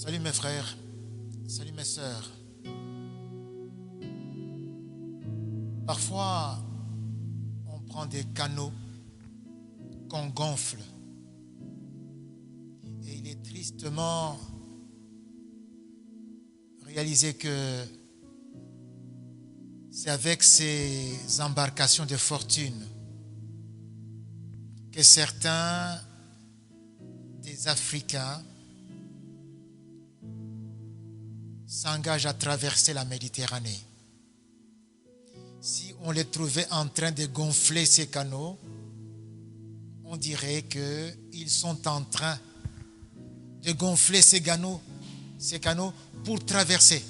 Salut mes frères, salut mes sœurs. Parfois, on prend des canaux qu'on gonfle. Et il est tristement réalisé que c'est avec ces embarcations de fortune que certains des Africains s'engagent à traverser la Méditerranée. Si on les trouvait en train de gonfler ces canaux, on dirait qu'ils sont en train de gonfler ces canaux pour traverser,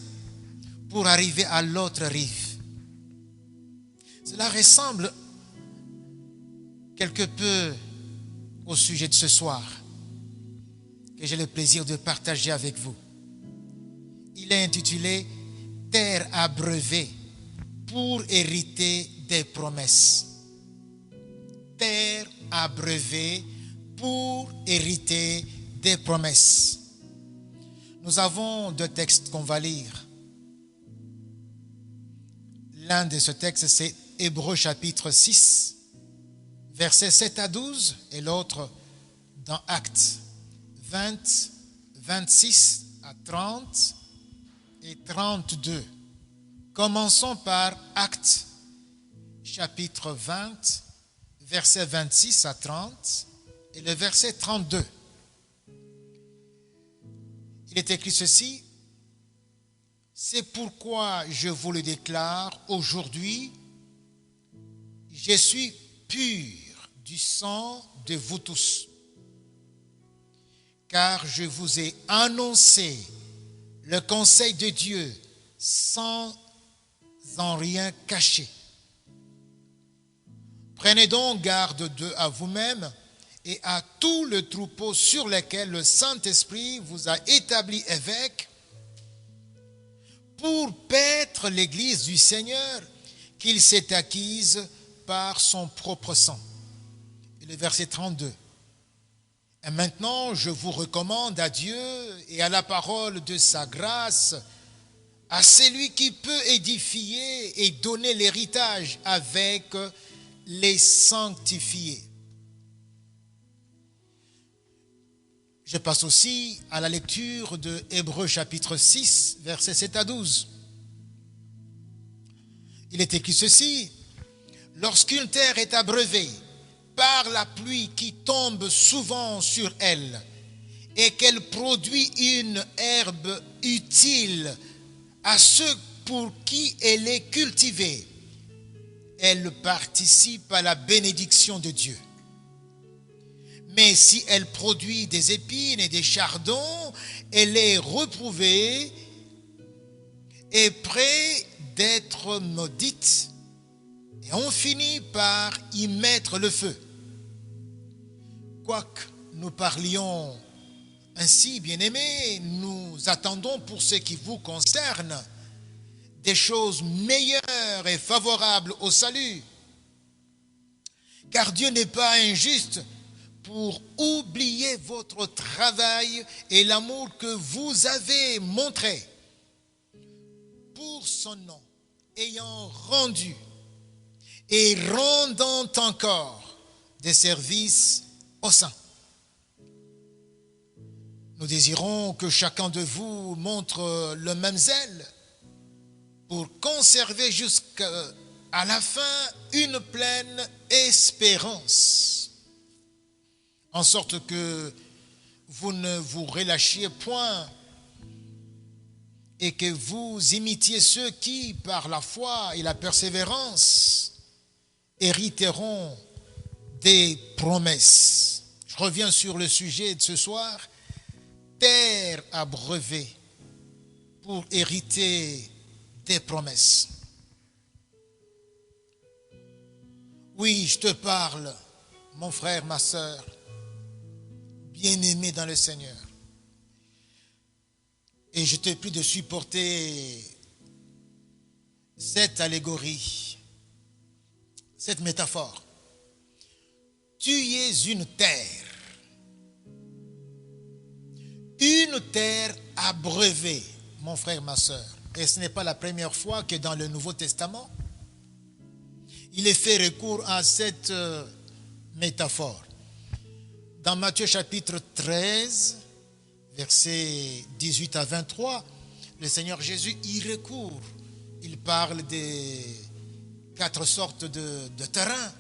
pour arriver à l'autre rive. Cela ressemble quelque peu au sujet de ce soir que j'ai le plaisir de partager avec vous. Il est intitulé « Terre abreuvée pour hériter des promesses ». Terre abreuvée pour hériter des promesses. Nous avons deux textes qu'on va lire. L'un de ce texte, c'est Hébreux chapitre 6, versets 7 à 12, et l'autre dans Actes 20, 26 à 30 et 32. Commençons par Actes chapitre 20, versets 26 à 30 et le verset 32. Il est écrit ceci: c'est pourquoi je vous le déclare aujourd'hui, je suis pur du sang de vous tous, car je vous ai annoncé le conseil de Dieu sans en rien cacher. Prenez donc garde à vous-même et à tout le troupeau sur lequel le Saint-Esprit vous a établi évêque pour paître l'Église du Seigneur qu'il s'est acquise par son propre sang. Et le verset 32. Et maintenant, je vous recommande à Dieu et à la parole de sa grâce, à celui qui peut édifier et donner l'héritage avec les sanctifiés. Je passe aussi à la lecture de Hébreux chapitre 6, versets 7 à 12. Il est écrit ceci: lorsqu'une terre est abreuvée par la pluie qui tombe souvent sur elle et qu'elle produit une herbe utile à ceux pour qui elle est cultivée, elle participe à la bénédiction de Dieu. Mais si elle produit des épines et des chardons, elle est reprouvée et près d'être maudite, et on finit par y mettre le feu. Quoique nous parlions ainsi, bien-aimés, nous attendons pour ce qui vous concerne des choses meilleures et favorables au salut. Car Dieu n'est pas injuste pour oublier votre travail et l'amour que vous avez montré pour son nom, ayant rendu et rendant encore des services aux saints. Nous désirons que chacun de vous montre le même zèle pour conserver jusqu'à la fin une pleine espérance, en sorte que vous ne vous relâchiez point et que vous imitiez ceux qui, par la foi et la persévérance, hériteront des promesses. Je reviens sur le sujet de ce soir: terre abreuvée pour hériter des promesses. Oui, je te parle, mon frère, ma sœur, bien-aimé dans le Seigneur. Et je te prie de supporter cette allégorie, cette métaphore. Tu es une terre une terre abreuvée, mon frère, ma soeur. Et ce n'est pas la première fois que dans le Nouveau Testament, il est fait recours à cette métaphore. Dans Matthieu chapitre 13, versets 18 à 23, le Seigneur Jésus y recourt. Il parle des 4 sortes de terrains.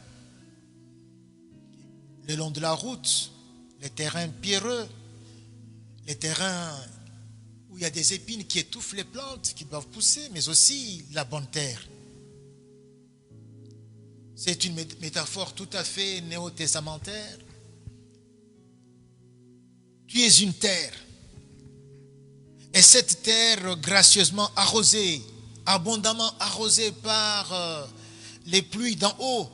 Le long de la route, les terrains pierreux, les terrains où il y a des épines qui étouffent les plantes qui doivent pousser, mais aussi la bonne terre. C'est une métaphore tout à fait néo-testamentaire. Tu es une terre. Et cette terre gracieusement arrosée, abondamment arrosée par les pluies d'en haut,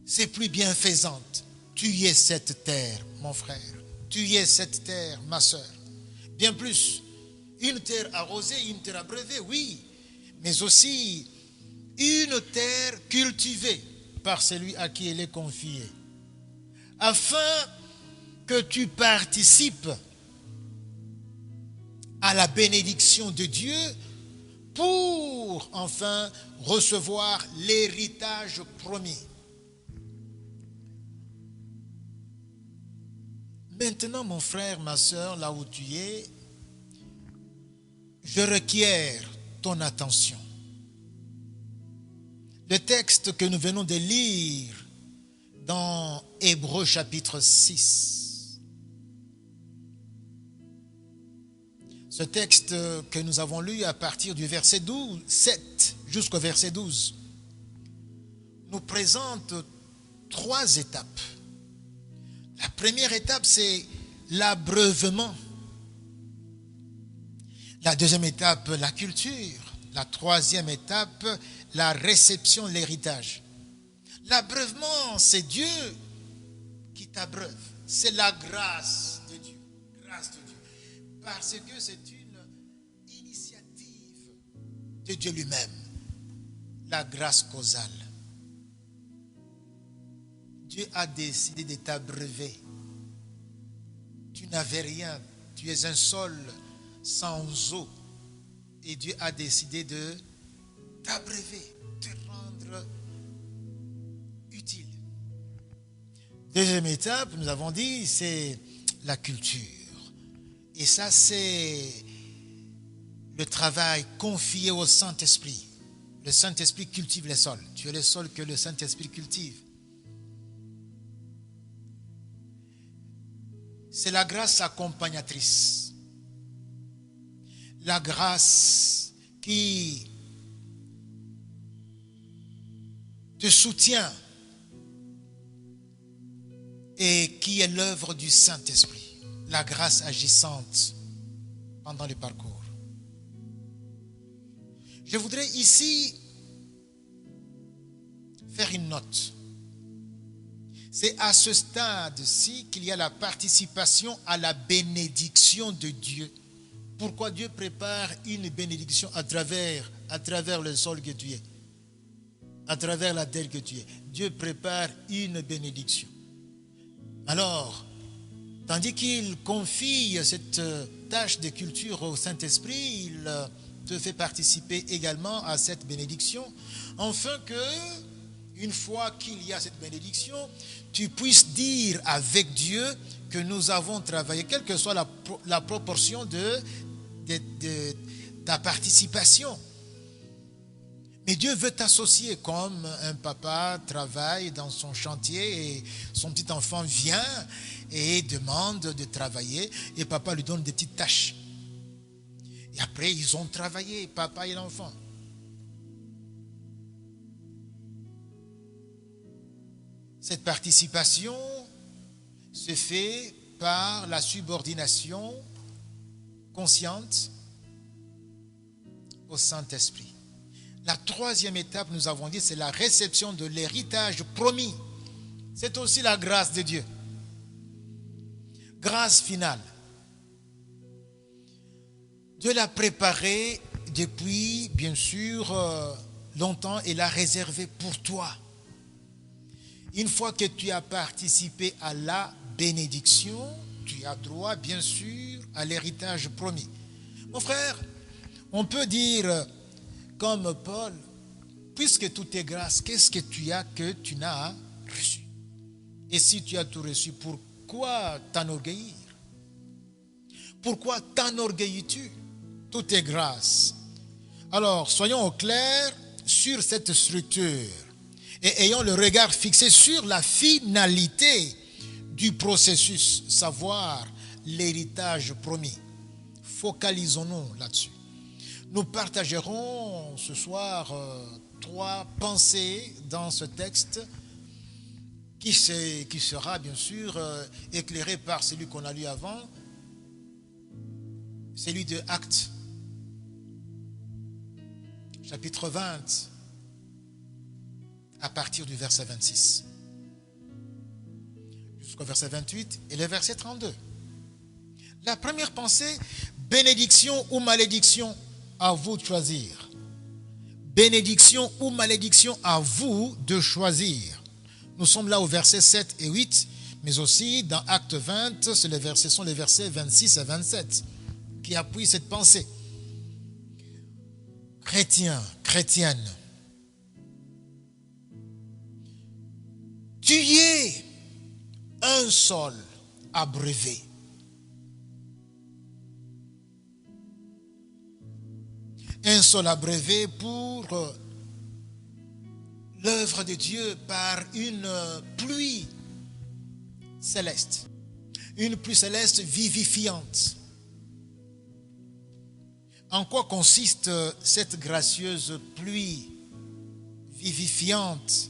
ces pluies bienfaisantes. Tu es cette terre, mon frère. Tu es cette terre, ma soeur. Bien plus, une terre arrosée, une terre abreuvée, oui, mais aussi une terre cultivée par celui à qui elle est confiée, afin que tu participes à la bénédiction de Dieu pour enfin recevoir l'héritage promis. Maintenant, mon frère, ma soeur, là où tu es, je requiers ton attention. Le texte que nous venons de lire dans Hébreux chapitre 6. Ce texte que nous avons lu à partir du verset 7 jusqu'au verset 12 nous présente 3 étapes. La première étape, c'est l'abreuvement. La deuxième étape, la culture. La troisième étape, la réception de l'héritage. L'abreuvement, c'est Dieu qui t'abreuve. C'est la grâce de Dieu. Grâce de Dieu. Parce que c'est une initiative de Dieu lui-même. La grâce causale. Dieu a décidé de t'abreuver. Tu n'avais rien. Tu es un sol sans eau. Et Dieu a décidé de t'abreuver, te rendre utile. Deuxième étape, nous avons dit, c'est la culture. Et ça, c'est le travail confié au Saint-Esprit. Le Saint-Esprit cultive les sols. Tu es le sol que le Saint-Esprit cultive. C'est la grâce accompagnatrice. La grâce qui te soutient et qui est l'œuvre du Saint-Esprit. La grâce agissante pendant le parcours. Je voudrais ici faire une note. C'est à ce stade-ci qu'il y a la participation à la bénédiction de Dieu. Pourquoi Dieu prépare une bénédiction à travers le sol que tu es, à travers la terre que tu es. Dieu prépare une bénédiction. Alors, tandis qu'il confie cette tâche de culture au Saint-Esprit, il te fait participer également à cette bénédiction, afin que, une fois qu'il y a cette bénédiction, tu puisses dire avec Dieu que nous avons travaillé, quelle que soit la proportion de ta participation. Mais Dieu veut t'associer comme un papa travaille dans son chantier et son petit enfant vient et demande de travailler et papa lui donne des petites tâches. Et après, ils ont travaillé, papa et l'enfant. Cette participation se fait par la subordination consciente au Saint-Esprit. La troisième étape, nous avons dit, c'est la réception de l'héritage promis. C'est aussi la grâce de Dieu. Grâce finale. Dieu l'a préparée depuis, bien sûr, longtemps et l'a réservée pour toi. Une fois que tu as participé à la bénédiction, tu as droit, bien sûr, à l'héritage promis. Mon frère, on peut dire comme Paul, puisque tout est grâce, qu'est-ce que tu as que tu n'as reçu? Et si tu as tout reçu, pourquoi t'enorgueillir? Pourquoi t'enorgueillis-tu? Tout est grâce. Alors, soyons au clair sur cette structure et ayons le regard fixé sur la finalité du processus, savoir l'héritage promis. Focalisons-nous là-dessus. Nous partagerons ce soir 3 pensées dans ce texte qui sera bien sûr éclairé par celui qu'on a lu avant, celui de Actes, chapitre 20, à partir du verset 26, jusqu'au verset 28 et le verset 32. La première pensée, bénédiction ou malédiction, à vous de choisir. Bénédiction ou malédiction, à vous de choisir. Nous sommes là au verset 7 et 8, mais aussi dans Acte 20, sont les versets 26 à 27 qui appuient cette pensée. Chrétien, chrétienne, tu y es un seul abreuvé. Un seul abreuvé pour l'œuvre de Dieu par une pluie céleste. Une pluie céleste vivifiante. En quoi consiste cette gracieuse pluie vivifiante?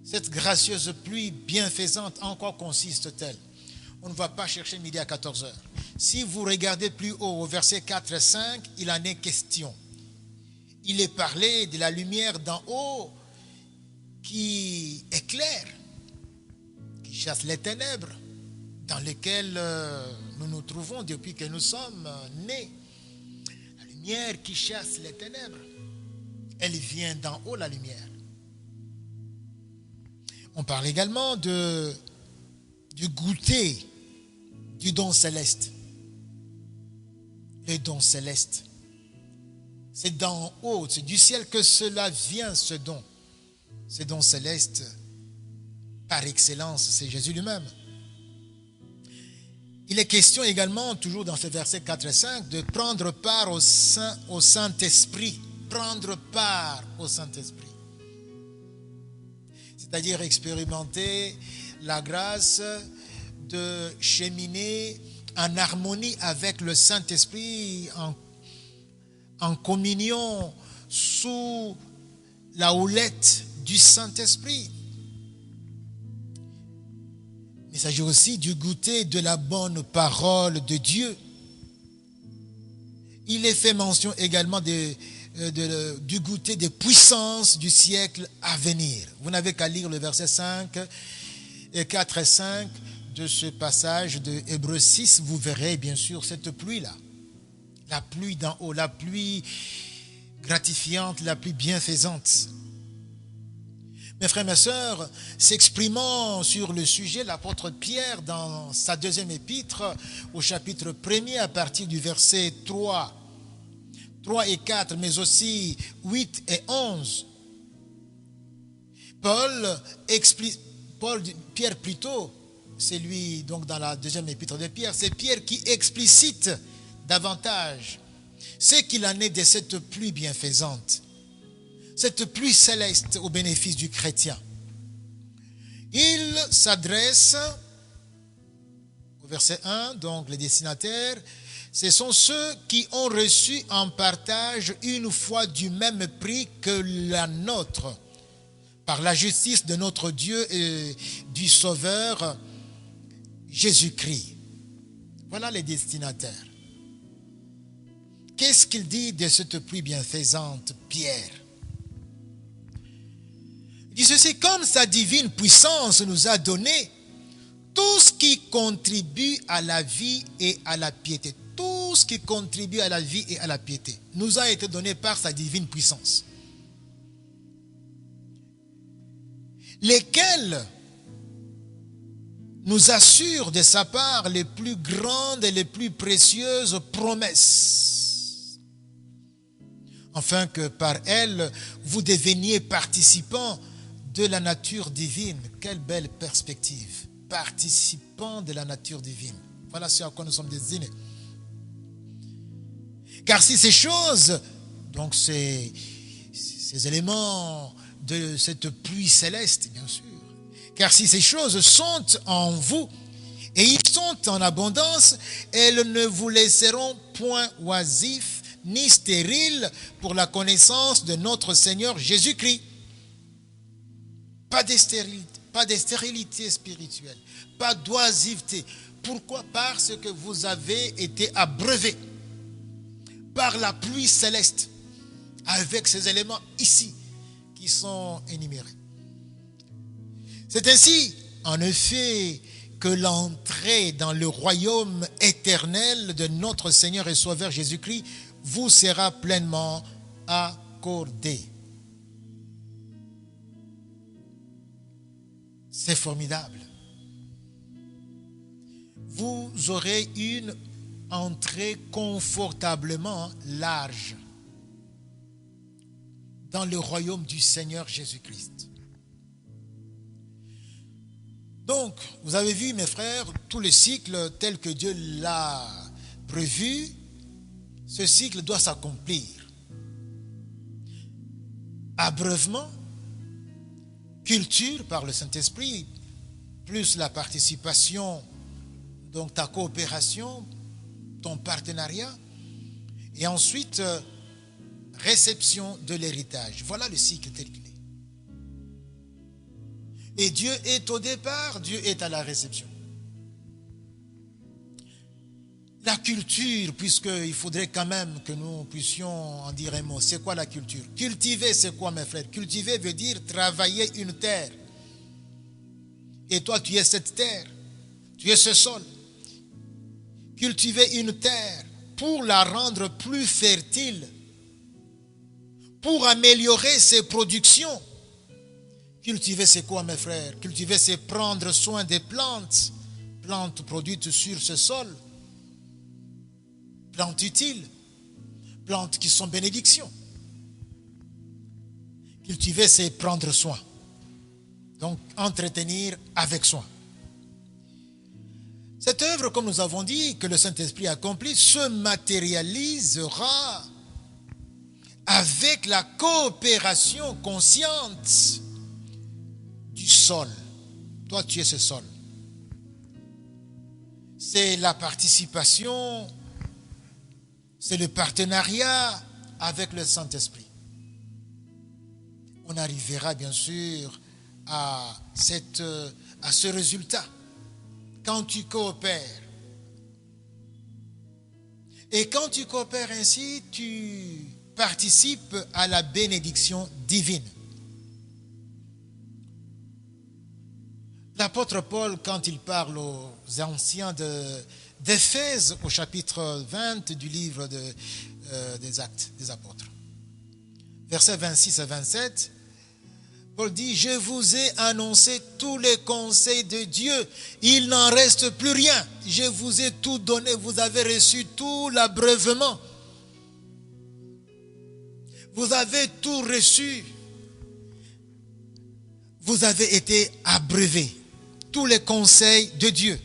Cette gracieuse pluie bienfaisante, en quoi consiste-t-elle? On ne va pas chercher midi à 14h. Si vous regardez plus haut au verset 4 et 5, il en est question. Il est parlé de la lumière d'en haut qui éclaire, qui chasse les ténèbres dans lesquelles nous nous trouvons depuis que nous sommes nés. La lumière qui chasse les ténèbres, elle vient d'en haut, la lumière. On parle également du goûter du don céleste. Le don céleste. C'est d'en haut, c'est du ciel que cela vient, ce don. Ce don céleste, par excellence, c'est Jésus lui-même. Il est question également, toujours dans ce verset 4 et 5, de prendre part au Saint-Esprit. Prendre part au Saint-Esprit. C'est-à-dire expérimenter la grâce de cheminer en harmonie avec le Saint-Esprit, en communion sous la houlette du Saint-Esprit. Il s'agit aussi du goûter de la bonne parole de Dieu. Il est fait mention également du goûter des puissances du siècle à venir. Vous n'avez qu'à lire le verset 5 et 4 et 5 de ce passage de Hébreux 6, vous verrez bien sûr cette pluie-là. La pluie d'en haut, la pluie gratifiante, la pluie bienfaisante. Mes frères et mes sœurs, s'exprimant sur le sujet, l'apôtre Pierre, dans sa deuxième épître, au chapitre 1er, à partir du verset 3 et 4, mais aussi 8 et 11, Pierre plutôt, c'est lui, donc dans la deuxième épître de Pierre, c'est Pierre qui explicite davantage ce qu'il en est de cette pluie bienfaisante, cette pluie céleste au bénéfice du chrétien. Il s'adresse au verset 1, donc les destinataires, ce sont ceux qui ont reçu en partage une foi du même prix que la nôtre, par la justice de notre Dieu et du Sauveur Jésus-Christ. Voilà les destinataires. Qu'est-ce qu'il dit de cette pluie bienfaisante, Pierre? Il dit ceci: comme sa divine puissance nous a donné tout ce qui contribue à la vie et à la piété. Tout ce qui contribue à la vie et à la piété nous a été donné par sa divine puissance. Lesquels nous assure de sa part les plus grandes et les plus précieuses promesses, afin que par elles, vous deveniez participants de la nature divine. Quelle belle perspective! Participants de la nature divine. Voilà ce à quoi nous sommes destinés. Car si ces choses, donc ces éléments de cette pluie céleste, bien sûr, car si ces choses sont en vous et ils sont en abondance, elles ne vous laisseront point oisifs ni stériles pour la connaissance de notre Seigneur Jésus-Christ. Pas de stérilité spirituelle, pas d'oisiveté. Pourquoi? Parce que vous avez été abreuvés par la pluie céleste avec ces éléments ici qui sont énumérés. C'est ainsi, en effet, que l'entrée dans le royaume éternel de notre Seigneur et Sauveur Jésus-Christ vous sera pleinement accordée. C'est formidable. Vous aurez une entrée confortablement large dans le royaume du Seigneur Jésus-Christ. Donc, vous avez vu, mes frères, tout le cycle tel que Dieu l'a prévu, ce cycle doit s'accomplir. Abreuvement, culture par le Saint-Esprit, plus la participation, donc ta coopération, ton partenariat, et ensuite réception de l'héritage. Voilà le cycle tel qu'il est. Et Dieu est au départ, Dieu est à la réception. La culture, puisqu'il faudrait quand même que nous puissions en dire un mot. C'est quoi la culture? Cultiver, c'est quoi, mes frères? Cultiver veut dire travailler une terre. Et toi, tu es cette terre. Tu es ce sol. Cultiver une terre pour la rendre plus fertile, pour améliorer ses productions. Cultiver, c'est quoi, mes frères? Cultiver, c'est prendre soin des plantes produites sur ce sol. Plantes utiles, plantes qui sont bénédictions. Cultiver, c'est prendre soin. Donc, entretenir avec soin. Cette œuvre, comme nous avons dit, que le Saint-Esprit accomplit, se matérialisera avec la coopération consciente du sol. Toi, tu es ce sol. C'est la participation, c'est le partenariat avec le Saint-Esprit. On arrivera bien sûr à ce résultat quand tu coopères. Et quand tu coopères ainsi, tu participes à la bénédiction divine. L'apôtre Paul, quand il parle aux anciens d'Éphèse, au chapitre 20 du livre des Actes des Apôtres, versets 26 à 27, Paul dit: je vous ai annoncé tous les conseils de Dieu, il n'en reste plus rien. Je vous ai tout donné, vous avez reçu tout l'abreuvement. Vous avez tout reçu. Vous avez été abreuvés. Tous les conseils de Dieu.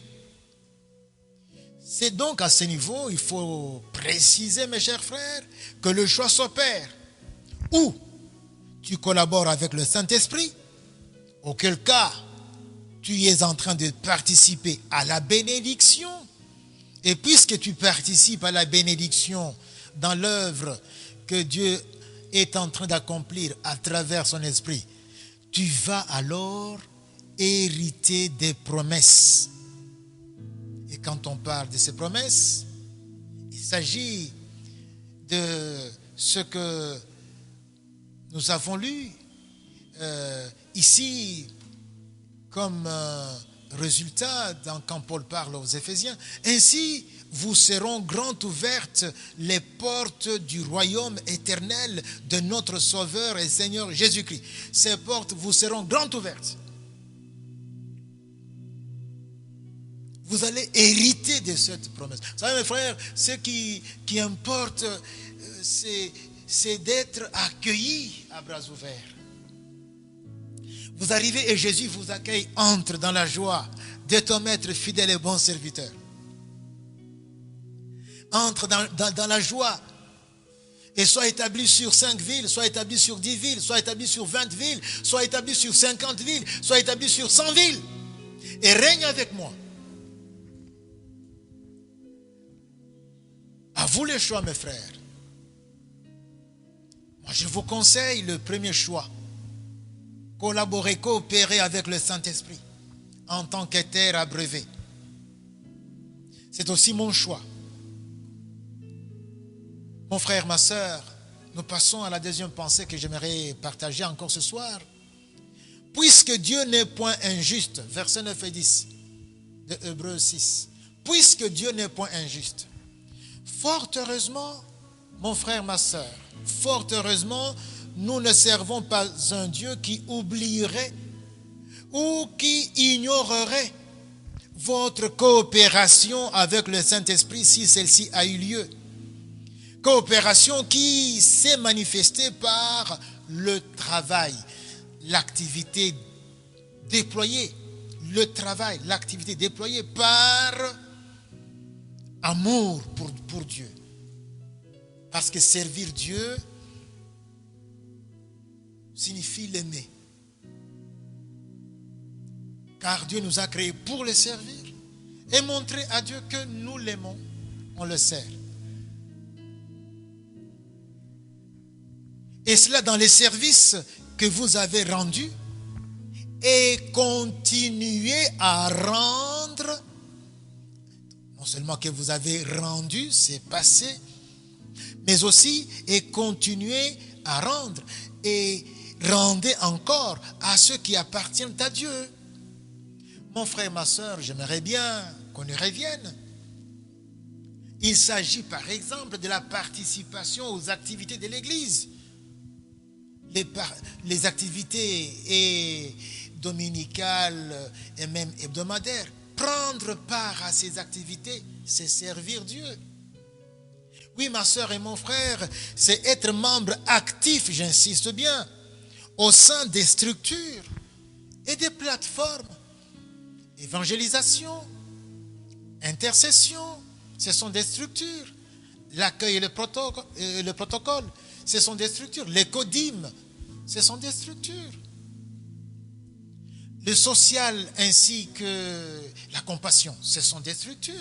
C'est donc à ce niveau, il faut préciser, mes chers frères, que le choix s'opère. Ou tu collabores avec le Saint-Esprit, auquel cas tu es en train de participer à la bénédiction. Et puisque tu participes à la bénédiction dans l'œuvre que Dieu est en train d'accomplir à travers son esprit, tu vas alors hériter des promesses. Et quand on parle de ces promesses, il s'agit de ce que nous avons lu ici comme résultat quand Paul parle aux Éphésiens. Ainsi vous seront grand ouvertes les portes du royaume éternel de notre Sauveur et Seigneur Jésus-Christ. Ces portes vous seront grand ouvertes. Vous allez hériter de cette promesse. Vous savez, mes frères, ce qui importe, c'est d'être accueillis à bras ouverts. Vous arrivez et Jésus vous accueille. Entre dans la joie de ton maître fidèle et bon serviteur. Entre dans la joie. Et sois établi sur 5 villes, sois établi sur 10 villes, sois établi sur 20 villes, sois établi sur 50 villes, sois établi sur 100 villes. Et règne avec moi. À vous le choix, mes frères. Moi, je vous conseille le premier choix. Collaborer, coopérer avec le Saint-Esprit en tant qu'Éther abreuvé. C'est aussi mon choix. Mon frère, ma soeur, nous passons à la deuxième pensée que j'aimerais partager encore ce soir. Puisque Dieu n'est point injuste, versets 9 et 10 de Hébreux 6. Puisque Dieu n'est point injuste. Fort heureusement, mon frère, ma soeur, fort heureusement, nous ne servons pas un Dieu qui oublierait ou qui ignorerait votre coopération avec le Saint-Esprit si celle-ci a eu lieu. Coopération qui s'est manifestée par le travail, l'activité déployée, l'activité déployée par amour pour Dieu. Parce que servir Dieu signifie l'aimer. Car Dieu nous a créés pour le servir et montrer à Dieu que nous l'aimons, on le sert. Et cela dans les services que vous avez rendus et continuez à rendre. Non seulement que vous avez rendu, c'est passé, mais aussi et continuez à rendre et rendez encore à ceux qui appartiennent à Dieu. Mon frère, ma soeur, j'aimerais bien qu'on y revienne. Il s'agit par exemple de la participation aux activités de l'Église. Les activités dominicales et même hebdomadaires. Prendre part à ces activités, c'est servir Dieu. Oui, ma soeur et mon frère, c'est être membre actif, j'insiste bien, au sein des structures et des plateformes. Évangélisation, intercession, ce sont des structures. L'accueil et le protocole, ce sont des structures. Les codimes, ce sont des structures. Le social ainsi que la compassion, ce sont des structures.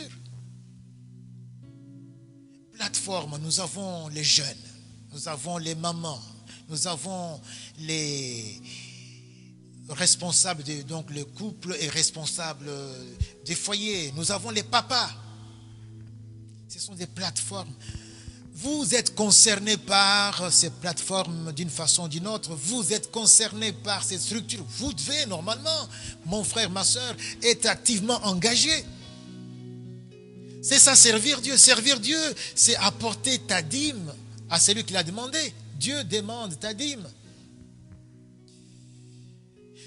Plateforme, nous avons les jeunes, nous avons les mamans, nous avons les responsables, donc le couple est responsable des foyers, nous avons les papas. Ce sont des plateformes. Vous êtes concernés par ces plateformes d'une façon ou d'une autre. Vous êtes concernés par ces structures. Vous devez normalement, mon frère, ma soeur, être activement engagé. C'est ça, servir Dieu. Servir Dieu, c'est apporter ta dîme à celui qui l'a demandé. Dieu demande ta dîme.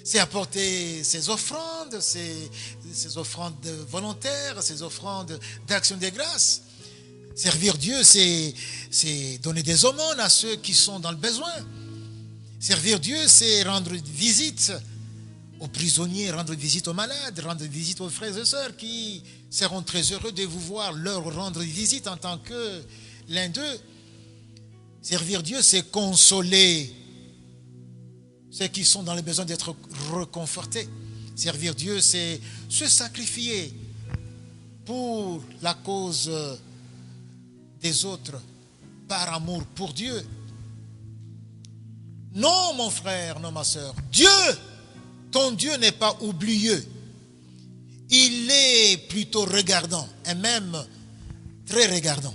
C'est apporter ses offrandes volontaires, ses offrandes d'action des grâces. Servir Dieu, c'est donner des aumônes à ceux qui sont dans le besoin. Servir Dieu, c'est rendre visite aux prisonniers, rendre visite aux malades, rendre visite aux frères et sœurs qui seront très heureux de vous voir leur rendre visite en tant que l'un d'eux. Servir Dieu, c'est consoler ceux qui sont dans le besoin d'être reconfortés. Servir Dieu, c'est se sacrifier pour la cause des autres, par amour pour Dieu. Non, mon frère, non, ma soeur. Dieu, ton Dieu n'est pas oublieux. Il est plutôt regardant, et même très regardant.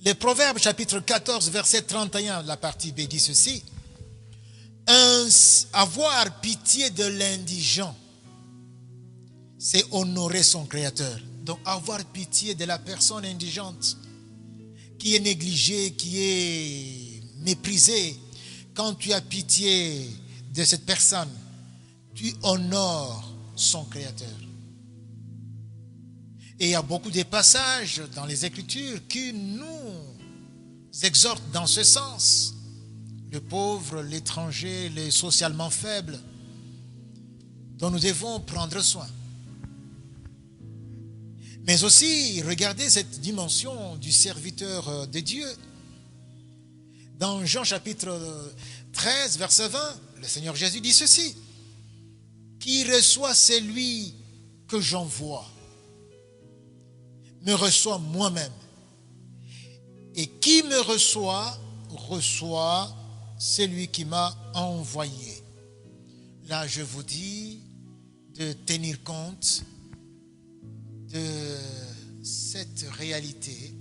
Les Proverbes, chapitre 14, verset 31, la partie B dit ceci. Avoir pitié de l'indigent, c'est honorer son Créateur. Donc avoir pitié de la personne indigente qui est négligée, qui est méprisée. Quand tu as pitié de cette personne, tu honores son Créateur. Et il y a beaucoup de passages dans les Écritures qui nous exhortent dans ce sens. Le pauvre, l'étranger, les socialement faibles, dont nous devons prendre soin. Mais aussi, regardez cette dimension du serviteur de Dieu. Dans Jean chapitre 13, verset 20, le Seigneur Jésus dit ceci: qui reçoit celui que j'envoie, me reçoit moi-même. Et qui me reçoit, reçoit celui qui m'a envoyé. Là, je vous dis de tenir compte de cette réalité.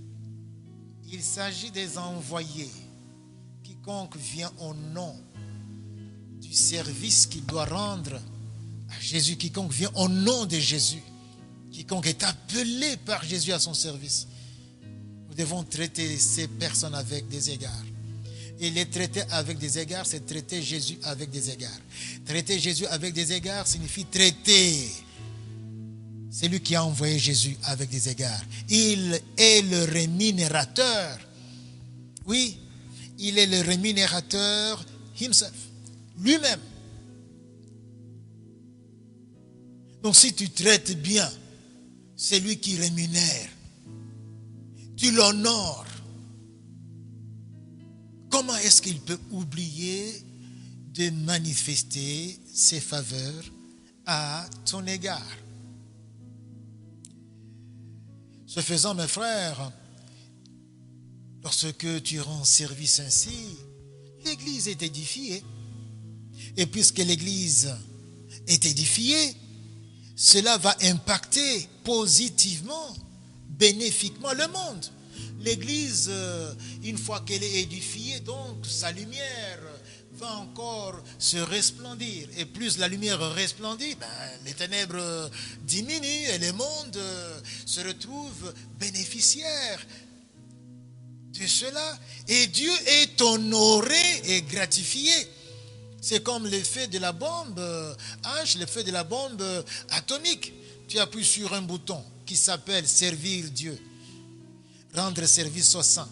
Il s'agit des envoyés. Quiconque vient au nom du service qu'il doit rendre à Jésus, quiconque vient au nom de Jésus, quiconque est appelé par Jésus à son service, nous devons traiter ces personnes avec des égards. Et les traiter avec des égards, c'est traiter Jésus avec des égards. Traiter Jésus avec des égards signifie traiter celui qui a envoyé Jésus avec des égards. Il est le rémunérateur. Oui, il est le rémunérateur himself, lui-même. Donc si tu traites bien celui qui rémunère, tu l'honores, comment est-ce qu'il peut oublier de manifester ses faveurs à ton égard? Ce faisant, mes frères, lorsque tu rends service ainsi, l'Église est édifiée. Et puisque l'Église est édifiée, cela va impacter positivement, bénéfiquement le monde. L'Église, une fois qu'elle est édifiée, donc sa lumière va encore se resplendir. Et plus la lumière resplendit, les ténèbres diminuent et le monde se retrouve bénéficiaire de cela. Et Dieu est honoré et gratifié. C'est comme l'effet de la bombe H, l'effet de la bombe atomique. Tu appuies sur un bouton qui s'appelle servir Dieu, rendre service au saint.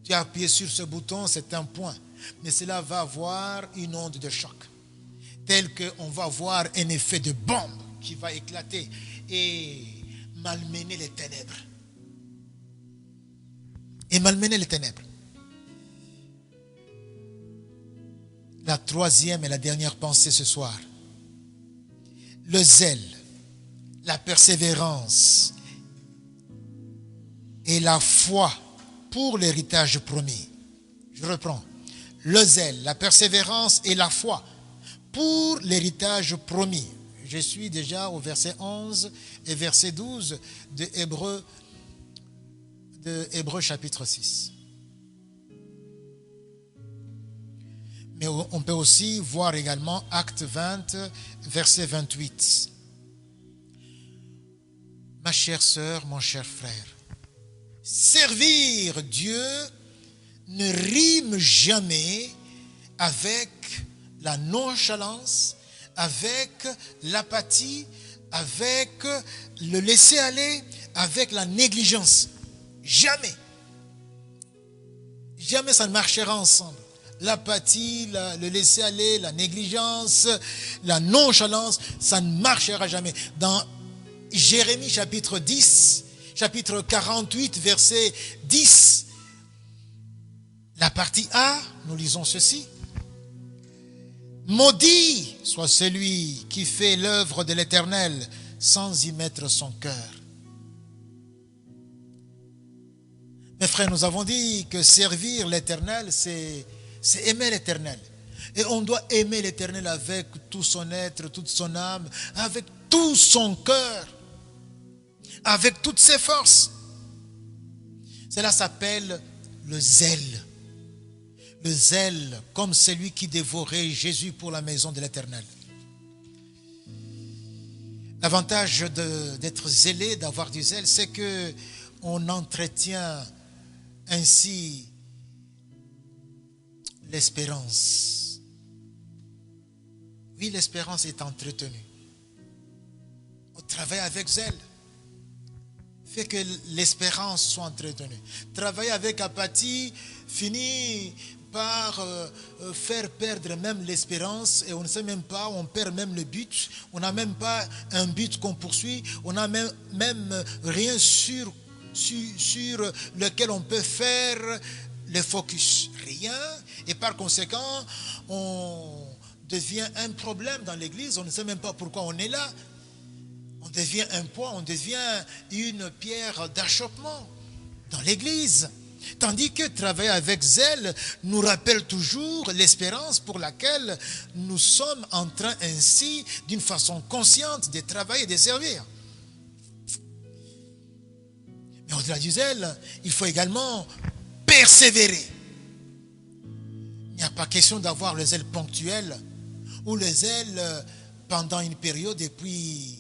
Tu as appuyé sur ce bouton, c'est un point. Mais cela va avoir une onde de choc, tel qu'on va avoir un effet de bombe qui va éclater et malmener les ténèbres. Et malmener les ténèbres. La troisième et la dernière pensée ce soir. Le zèle, la persévérance et la foi pour l'héritage promis. Je reprends. Le zèle, la persévérance et la foi pour l'héritage promis. Je suis déjà au verset 11 et verset 12 de Hébreux chapitre 6. Mais on peut aussi voir également Acte 20, verset 28. Ma chère sœur, mon cher frère, servir Dieu ne rime jamais avec la nonchalance, avec l'apathie, avec le laisser-aller, avec la négligence. Jamais. Jamais ça ne marchera ensemble. L'apathie, le laisser-aller, la négligence, la nonchalance, ça ne marchera jamais. Dans Jérémie chapitre 10, chapitre 48, verset 10, la partie A, nous lisons ceci. Maudit soit celui qui fait l'œuvre de l'Éternel sans y mettre son cœur. Mes frères, nous avons dit que servir l'Éternel, c'est aimer l'Éternel. Et on doit aimer l'Éternel avec tout son être, toute son âme, avec tout son cœur, avec toutes ses forces. Cela s'appelle le zèle. Le zèle comme celui qui dévorait Jésus pour la maison de l'Éternel. L'avantage d'être zélé, d'avoir du zèle, c'est que on entretient ainsi l'espérance. Oui, l'espérance est entretenue. On travaille avec zèle. fait que l'espérance soit entretenue. Travailler avec apathie finit par faire perdre même l'espérance et on ne sait même pas, on perd même le but, on n'a même pas un but qu'on poursuit, on n'a même rien sur lequel on peut faire le focus. Rien, et par conséquent, on devient un problème dans l'église, on ne sait même pas pourquoi on est là. On devient un poids, on devient une pierre d'achoppement dans l'église. Tandis que travailler avec zèle nous rappelle toujours l'espérance pour laquelle nous sommes en train ainsi, d'une façon consciente, de travailler et de servir. Mais au-delà du zèle, il faut également persévérer. Il n'y a pas question d'avoir le zèle ponctuel ou le zèle pendant une période et puis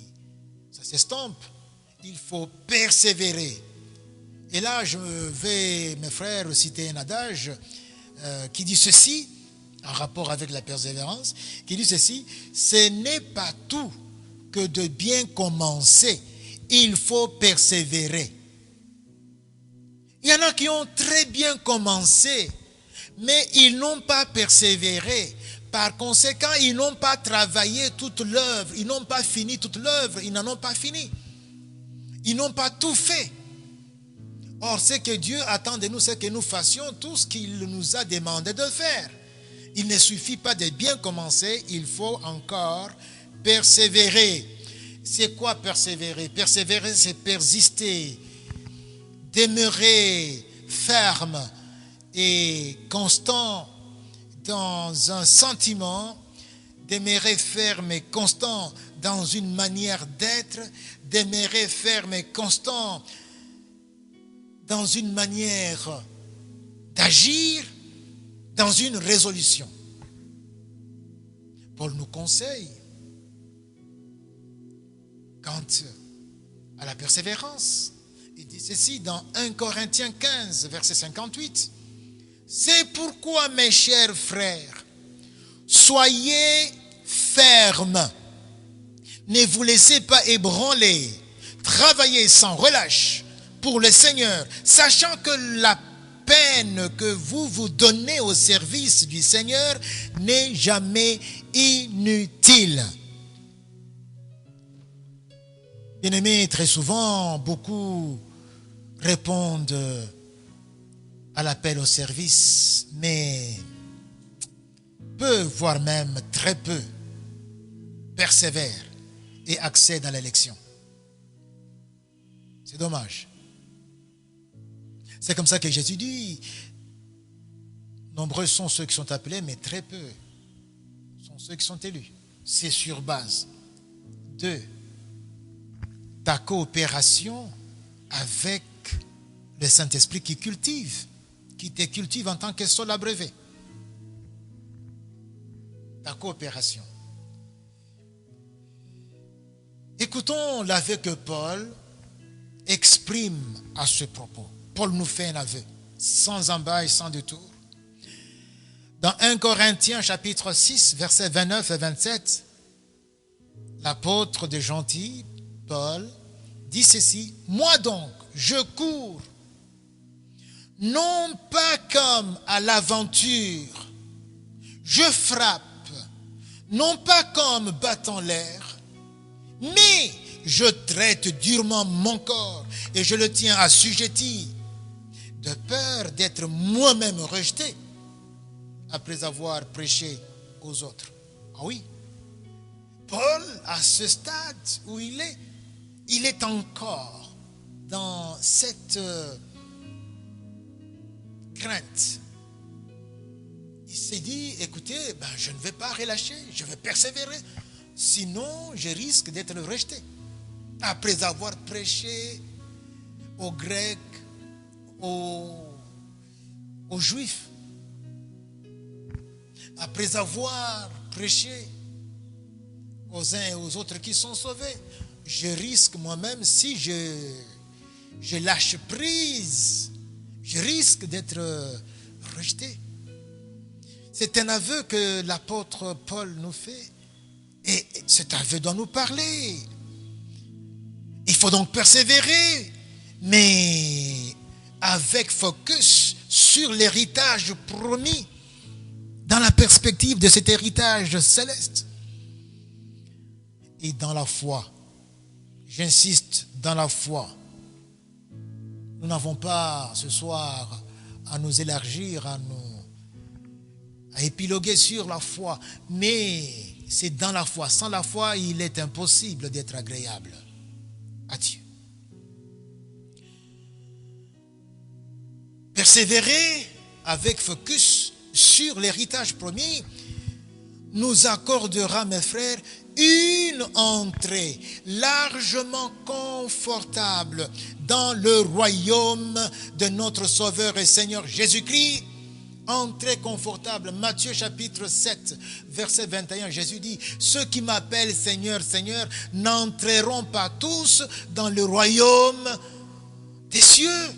ça s'estompe. Il faut persévérer. Et là, je vais, mes frères, citer un adage qui dit ceci, en rapport avec la persévérance, qui dit ceci: ce n'est pas tout que de bien commencer, il faut persévérer. Il y en a qui ont très bien commencé, mais ils n'ont pas persévéré. Par conséquent, ils n'ont pas travaillé toute l'œuvre, ils n'ont pas fini toute l'œuvre, ils n'en ont pas fini. Ils n'ont pas tout fait. Or, ce que Dieu attend de nous, c'est que nous fassions tout ce qu'il nous a demandé de faire. Il ne suffit pas de bien commencer, il faut encore persévérer. C'est quoi persévérer? Persévérer, c'est persister, demeurer ferme et constant dans un sentiment, demeurer ferme et constant dans une manière d'être, demeurer ferme et constant dans une manière d'agir, dans une résolution. Paul nous conseille, quant à la persévérance, il dit ceci dans 1 Corinthiens 15, verset 58. C'est pourquoi, mes chers frères, soyez fermes, ne vous laissez pas ébranler, travaillez sans relâche pour le Seigneur, sachant que la peine que vous vous donnez au service du Seigneur n'est jamais inutile. Bien-aimés, très souvent, beaucoup répondent à l'appel au service, mais peu, voire même très peu, persévèrent et accèdent à l'élection. C'est dommage. C'est comme ça que Jésus dit, nombreux sont ceux qui sont appelés, mais très peu sont ceux qui sont élus. C'est sur base de ta coopération avec le Saint-Esprit qui te cultive en tant que sol abreuvé. Ta coopération. Écoutons l'aveu que Paul exprime à ce propos. Paul nous fait un aveu, sans embâche, sans détour. Dans 1 Corinthiens chapitre 6, versets 29 et 27, l'apôtre de gentil, Paul, dit ceci: moi donc, je cours, non pas comme à l'aventure, je frappe, non pas comme battant l'air, mais je traite durement mon corps et je le tiens assujetti, de peur d'être moi-même rejeté après avoir prêché aux autres. Ah oui, Paul, à ce stade où il est encore dans cette crainte. Il s'est dit, écoutez, je ne vais pas relâcher, je vais persévérer, sinon je risque d'être rejeté. Après avoir prêché aux Grecs, aux Juifs, après avoir prêché aux uns et aux autres qui sont sauvés, je risque moi-même, si je lâche prise, je risque d'être rejeté. C'est un aveu que l'apôtre Paul nous fait, et cet aveu doit nous parler. Il faut donc persévérer, mais avec focus sur l'héritage promis dans la perspective de cet héritage céleste. Et dans la foi, j'insiste, dans la foi, nous n'avons pas ce soir à nous élargir, à épiloguer sur la foi, mais c'est dans la foi. Sans la foi, il est impossible d'être agréable à Dieu. Persévérer avec focus sur l'héritage promis nous accordera, mes frères, une entrée largement confortable dans le royaume de notre Sauveur et Seigneur Jésus-Christ. Entrée confortable. Matthieu chapitre 7, verset 21, Jésus dit, ceux qui m'appellent Seigneur, Seigneur, n'entreront pas tous dans le royaume des cieux.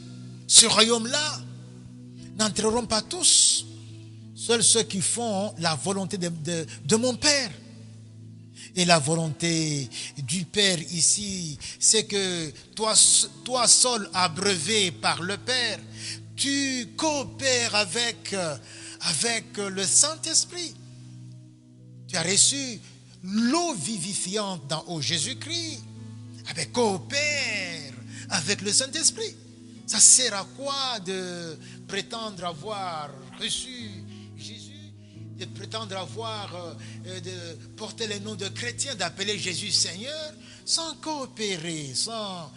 Ce royaume-là, n'entreront pas tous. Seuls ceux qui font la volonté de mon Père. Et la volonté du Père ici, c'est que toi seul abreuvé par le Père, tu coopères avec le Saint-Esprit. Tu as reçu l'eau vivifiante d'en haut, Jésus-Christ. Coopère avec le Saint-Esprit. Ça sert à quoi de prétendre avoir reçu Jésus, de prétendre avoir, de porter le nom de chrétien, d'appeler Jésus Seigneur, sans coopérer, sans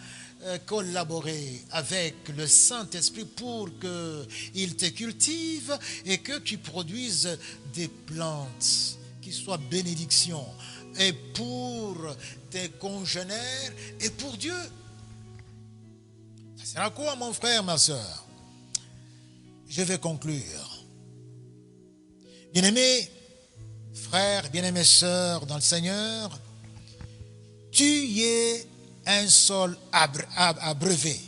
collaborer avec le Saint-Esprit pour qu'il te cultive et que tu produises des plantes qui soient bénédiction et pour tes congénères et pour Dieu. Ça sert à quoi, mon frère, ma soeur? Je vais conclure. Bien-aimés frères, bien-aimées sœurs dans le Seigneur, tu es un sol abreuvé.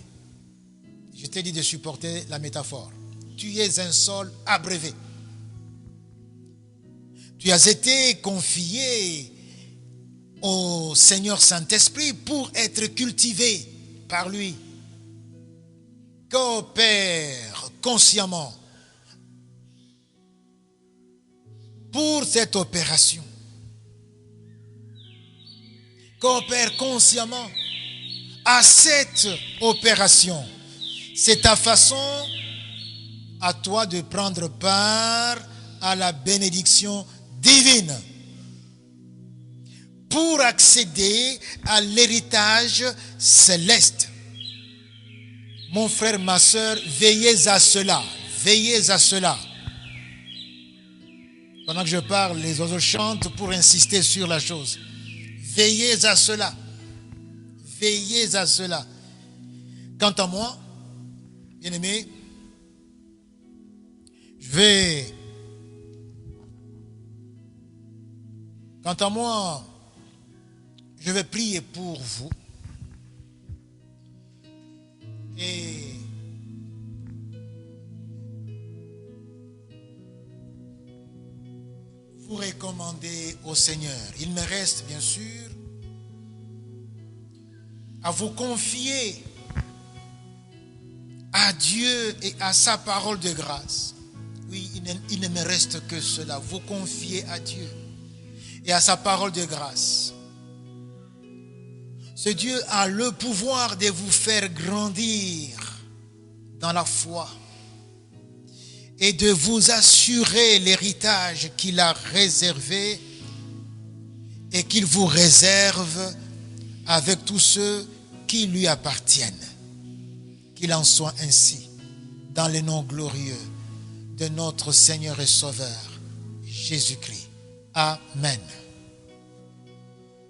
Je t'ai dit de supporter la métaphore. Tu es un sol abreuvé. Tu as été confié au Seigneur Saint-Esprit pour être cultivé par lui. Coopère consciemment pour cette opération. Coopère consciemment à cette opération. C'est ta façon à toi de prendre part à la bénédiction divine pour accéder à l'héritage céleste. Mon frère, ma soeur, veillez à cela. Veillez à cela. Pendant que je parle, les oiseaux chantent pour insister sur la chose. Veillez à cela. Veillez à cela. Quant à moi, bien-aimé, je vais prier pour vous. Et vous recommander au Seigneur. Il me reste bien sûr à vous confier à Dieu et à sa parole de grâce. Oui, il ne me reste que cela. Vous confier à Dieu et à sa parole de grâce. Ce Dieu a le pouvoir de vous faire grandir dans la foi et de vous assurer l'héritage qu'il a réservé et qu'il vous réserve avec tous ceux qui lui appartiennent. Qu'il en soit ainsi dans le nom glorieux de notre Seigneur et Sauveur Jésus-Christ. Amen.